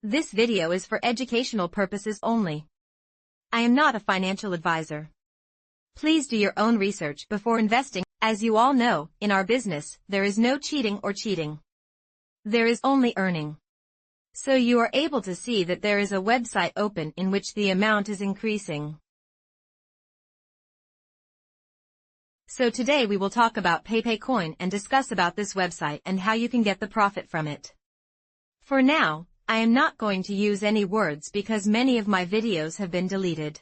This video is for educational purposes only. I am not a financial advisor. Please do your own research before investing. As you all know, in our business, there is no cheating or cheating. There is only earning. So you are able to see that there is a website open in which the amount is increasing. So today we will talk about Pepe Coin and discuss about this website and how you can get the profit from it. For now, I am not going to use any words because many of my videos have been deleted.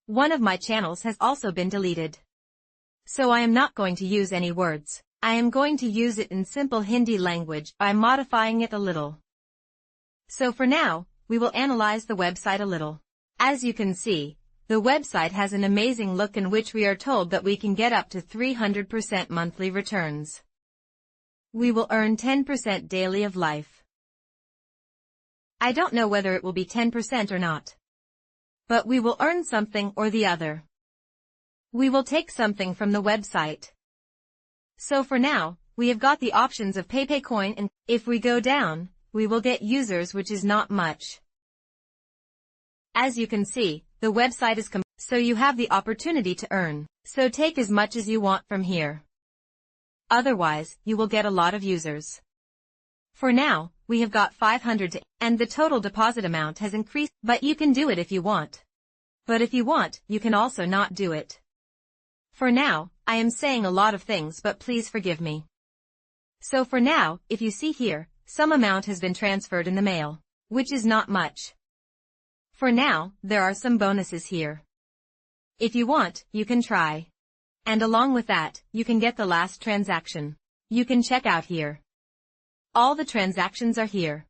One of my channels has also been deleted. So I am not going to use any words. I am going to use it in simple Hindi language by modifying it a little. So for now, we will analyze the website a little. As you can see, the website has an amazing look in which we are told that we can get up to 300% monthly returns. We will earn 10% daily of life. I don't know whether it will be 10% or not. But we will earn something or the other. We will take something from the website. So for now, we have got the options of Pepe Coin, and if we go down, we will get users, which is not much. As you can see, the website is so you have the opportunity to earn. So take as much as you want from here. Otherwise, you will get a lot of users. For now, we have got 500 and the total deposit amount has increased, but you can do it if you want. But if you want, you can also not do it. For now, I am saying a lot of things, but please forgive me. So for now, if you see here, some amount has been transferred in the mail, which is not much. For now, there are some bonuses here. If you want, you can try. And along with that, you can get the last transaction. You can check out here. All the transactions are here.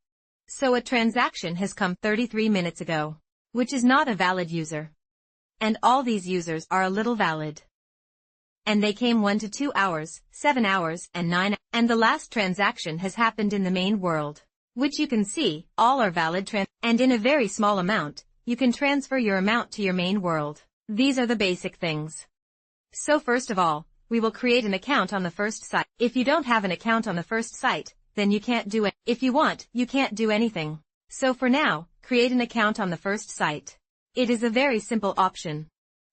So a transaction has come 33 minutes ago, which is not a valid user. And all these users are a little valid. And they came 1 to 2 hours, 7 hours, and 9, and the last transaction has happened in the main world, which you can see, all are valid and in a very small amount, you can transfer your amount to your main world. These are the basic things. So first of all, we will create an account on the first site. If you don't have an account on the first site, then you can't do it. If you want, you can't do anything. So for now, create an account on the first site. It is a very simple option.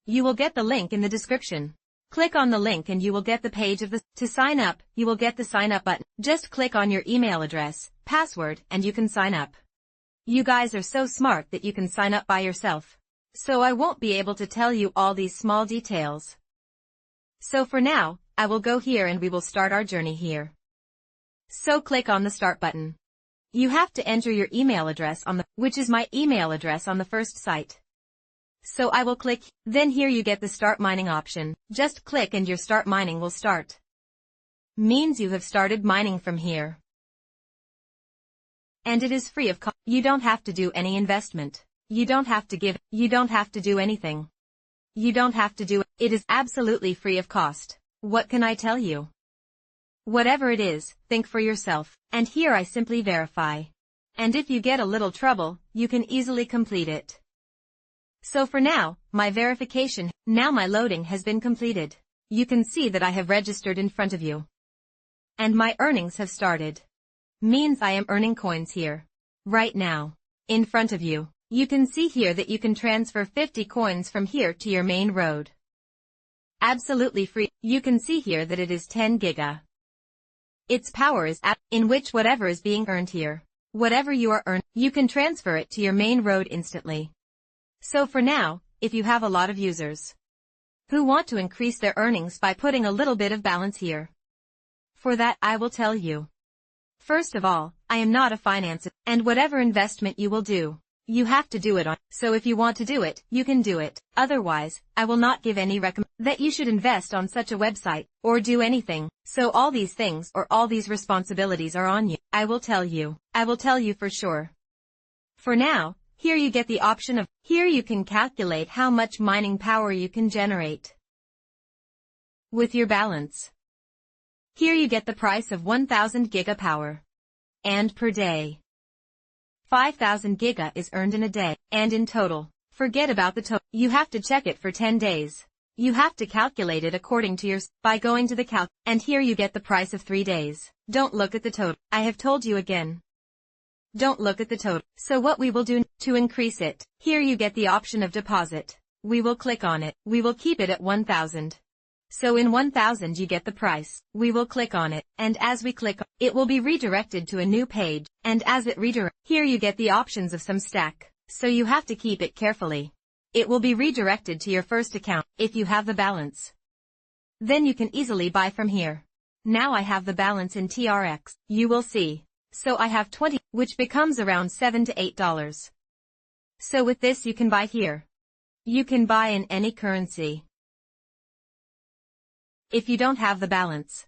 You will get the link in the description. Click on the link and you will get the page of to sign up. You will get the sign up button. Just click on your email address, password, and you can sign up. You guys are so smart that you can sign up by yourself. So I won't be able to tell you all these small details. So for now, I will go here and we will start our journey here. So click on the start button. You have to enter your email address which is my email address on the first site. So I will click, then here you get the start mining option. Just click and your start mining will start. Means you have started mining from here. And it is free of cost. You don't have to do any investment. You don't have to give, you don't have to do anything. You don't have to do it. It is absolutely free of cost. What can I tell you? Whatever it is, think for yourself. And here I simply verify. And if you get a little trouble, you can easily complete it. So for now, my verification, now my loading has been completed. You can see that I have registered in front of you. And my earnings have started. Means I am earning coins here. Right now. In front of you. You can see here that you can transfer 50 coins from here to your main road. Absolutely free. You can see here that it is 10 giga. Its power is in which whatever is being earned here, whatever you are earned, you can transfer it to your main road instantly. So for now, if you have a lot of users who want to increase their earnings by putting a little bit of balance here, for that I will tell you. First of all, I am not a financer, and whatever investment you will do, you have to do it on. So if you want to do it, you can do it. Otherwise, I will not give any recommend that you should invest on such a website or do anything. So all these things or all these responsibilities are on you. I will tell you. I will tell you for sure. For now, here you get the option of, here you can calculate how much mining power you can generate with your balance. Here you get the price of 1000 giga power. And per day. 5000 giga is earned in a day, and in total. Forget about the total. You have to check it for 10 days. You have to calculate it according to your, by going to the and here you get the price of 3 days. Don't look at the total. I have told you again. Don't look at the total. So what we will do to increase it, here you get the option of deposit. We will click on it. We will keep it at 1,000. So in 1,000 you get the price. We will click on it, and as we click, it will be redirected to a new page, and as it redirects, here you get the options of some stack. So you have to keep it carefully. It will be redirected to your first account, if you have the balance. Then you can easily buy from here. Now I have the balance in TRX, you will see. So I have 20, which becomes around $7 to $8. So with this you can buy here. You can buy in any currency. If you don't have the balance,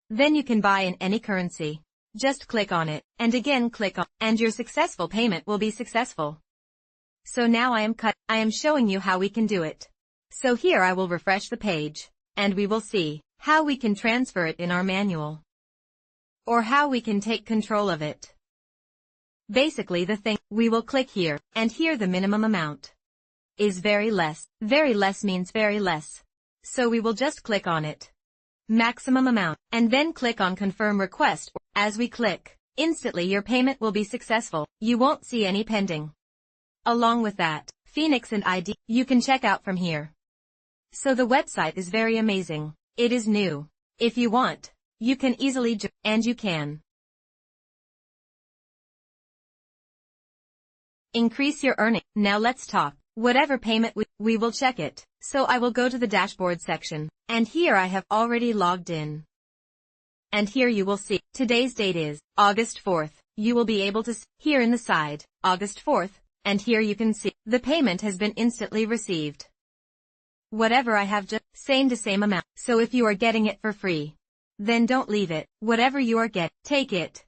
then you can buy in any currency. Just click on it, and again click on, and your successful payment will be successful. So now I am showing you how we can do it. So here I will refresh the page, and we will see how we can transfer it in our manual, or how we can take control of it. Basically we will click here, and here the minimum amount is very less. Very less means very less. So we will just click on it. Maximum amount, and then click on confirm request. As we click, instantly your payment will be successful. You won't see any pending. Along with that, Phoenix and ID, you can check out from here. So the website is very amazing. It is new. If you want, you can easily and you can increase your earning. Now let's talk. Whatever payment we will check it. So I will go to the dashboard section, and here I have already logged in. And here you will see, today's date is August 4th. You will be able to see here in the side, August 4th, and here you can see, the payment has been instantly received. Whatever I have just, same to same amount. So if you are getting it for free, then don't leave it. Whatever you are take it.